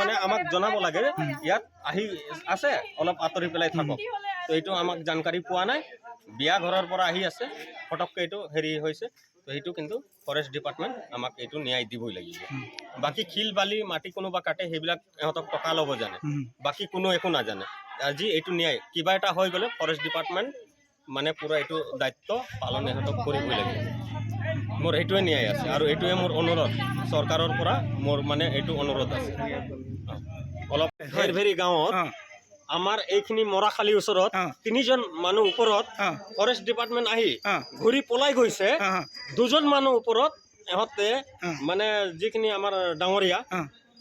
মানে আমাক জনাব লাগে ইয়াত আহি আছে অলপ আঁতৰি পেলাই থাকক। তো এইটো আমাক জানকাৰী পোৱা নাই, বিয়া ঘৰৰ পৰা আহি আছে ফটককৈ এইটো হেৰি হৈছে। তো সেইটো কিন্তু ফৰেষ্ট ডিপাৰ্টমেণ্ট আমাক এইটো ন্যায় দিবই লাগিব। বাকী শিল বালি মাটি কোনোবা কাটে সেইবিলাক ইহঁতক টকা ল'ব জানে, বাকী কোনো একো নাজানে। আজি এইটো ন্যায় কিবা এটা হৈ গ'লে ফৰেষ্ট ডিপাৰ্টমেণ্ট মানে পুৰা এইটো দায়িত্ব পালন ইহঁতক কৰিবই লাগিব। মোৰ এইটোৱে ন্যায় আছে আৰু এইটোৱে মোৰ অনুৰোধ চৰকাৰৰ পৰা, মোৰ মানে এইটো অনুৰোধ আছে। অলপ ভেৰভেৰি গাঁৱত আমাৰ এইখিনি মৰাখালীৰ ওচৰত 3জন মানুহ ওপৰত ফৰেষ্ট ডিপাৰ্টমেণ্ট আহি ঘূৰি পলাই গৈছে। 2জন মানুহ ওপৰত ইহঁতে মানে যিখিনি আমাৰ ডাঙৰীয়া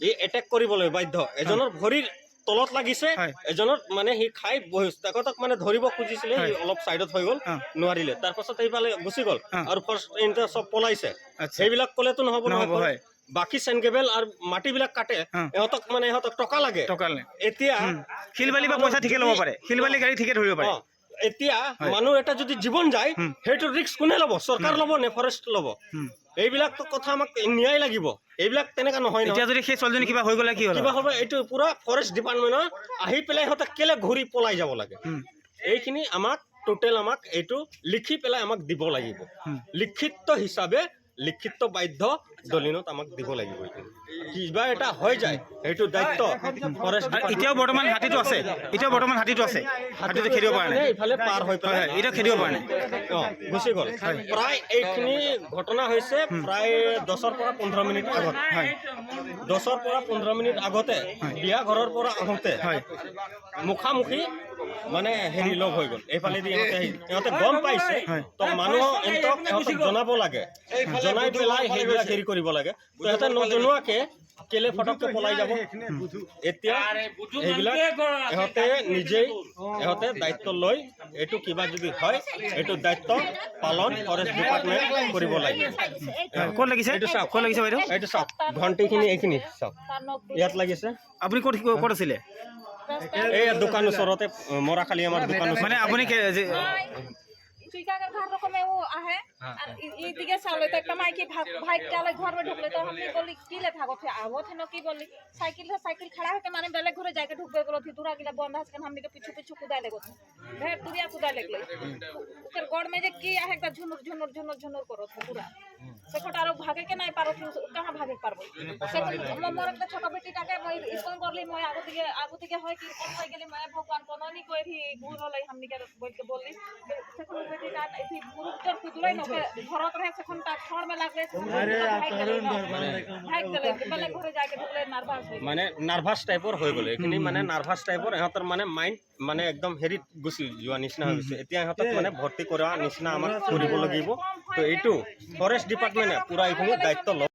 এই এটেক কৰিবলৈ বাধ্য। এজনৰ ভৰিৰ তলত লাগিছে, এজনৰ মানে সি খাই বহিছে, তেখেতক মানে ধৰিব খুজিছিলে, সি অলপ চাইডত হৈ গ'ল, নোৱাৰিলে। তাৰপাছত সেইফালে গুচি গ'ল আৰু ফাৰ্ষ্ট চব পলাইছে। সেইবিলাক ক'লেতো নহ'ব নহয়। বাকী চেনকেবেল আৰু মাটিবিলাক কাটে, ইহঁতক টকা লাগে। এতিয়া শিলবালি বা পইচা ঠিকে ল'ব পাৰে, শিলবালি গাড়ী ঠিকে ধৰিব পাৰে। এতিয়া মানুহ এটা যদি জীৱন যায় সেইটো ৰিস্ক কোনে ল'ব? চৰকাৰ ল'ব নে ফৰেষ্ট ল'ব? এইবিলাক কথা আমাক ন্যায় লাগিব। এইবিলাক তেনেকা নহয়। এতিয়া যদি সেই ছোৱালীজনী কিবা হৈ গ'লে কি হ'ল? কিবা হ'ব এইটো পুৰা ফৰেষ্ট ডিপাৰ্টমেণ্টৰ আহি পেলাই সিহঁতক কেলে ঘূৰি পলাই যাব লাগে, এইখিনি আমাক টোটেল আমাক এইটো লিখি পেলাই আমাক দিব লাগিব। লিখিত হিচাপে লিখিত বাধ্য দলিনত আমাক দিব লাগিব। কিবা এটা হৈ যায় সেইটো দায়িত্ব ফৰেষ্ট। এতিয়াও বৰ্তমান হাতীটো আছে, হাতীটো খেদিব পৰা নাই, ইফালে পাৰ হৈ পেলাই এতিয়া খেদিব পৰা নাই, গুচি গ'ল। প্ৰায় এইখিনি ঘটনা হৈছে প্ৰায় 10ৰ পৰা 15 মিনিট আগত। 10ৰ পৰা 15 মিনিট আগতে বিয়া ঘৰৰ পৰা আহোঁতে মুখামুখি মানে হেৰি লগ হৈ গ'ল। এইফালেদি ইহঁতে গম পাইছে, তো ইহঁতক জনাব লাগে, জনাই পেলাই সেইবিলাক হেৰি কৰিব লাগে। তো সিহঁতে নজনোৱাকে কেলে ফটককে পলাই যাব? এতিয়া সেইবিলাক ইহঁতে দায়িত্ব লৈ এইটো কিবা যদি হয় এইটো দায়িত্ব পালন ফৰেষ্ট ডিপাৰ্টমেণ্ট কৰিব লাগে। ক'ত লাগিছে? এইটো চাওক, ক'ত লাগিছে বাইদেউ? এইটো চাওক, ঘণ্টিখিনি এইখিনি চাওক, ইয়াত লাগিছে। আপুনি ক'ত আছিলে? এই দোকান ওচৰতে, মৰাখালী আমাৰ দোকান ওচৰত। মানে আপুনি रकमे वो आहे ये दिगे साले तक कमाई की भाई चले घर में ढुकले तो हमने बोली की ले भागो थे आवो थे न की बोली साइकिल खड़ा है के माने बेले घरे जाके ढुकबे बोलो थी दूरा गिला बंद हस के हमने के पीछू कुदा लेगो थे भेड़ तुरिया कुदा लेगले ओकर गोड़ में जे की आहे का झुनुर करो थे पूरा से खटारो भागे के नहीं पारो कहां भागे पारबो से मोर एक छोटा बेटी टाके मैं स्कूल करली मैं आगो दिगे होय की कौन होय गेली मैं भगवान कोनोनी कोई थी गुण होलै हमने के बोल के बोली से बेटी का थी गुरु तर कुदुरै न के घरत रहे से खन छोड़ में लागले भाग गेले बेले घरे जाके ढुकले नार्भास মানে নার্ভাস টাইপৰ হৈ গ'লে। এইখিনি মানে নাৰ্ভাস টাইপৰ ইহঁতৰ মানে মাইণ্ড মানে একদম হেৰিত গুচি যোৱা নিচিনা হৈ গৈছে। এতিয়া ইহঁতক মানে ভৰ্তি কৰা নিচিনা আমাক কৰিব লাগিব। তো এইটো ফৰেষ্ট ডিপাৰ্টমেণ্টে পুৰা এইখিনি দায়িত্ব লয়।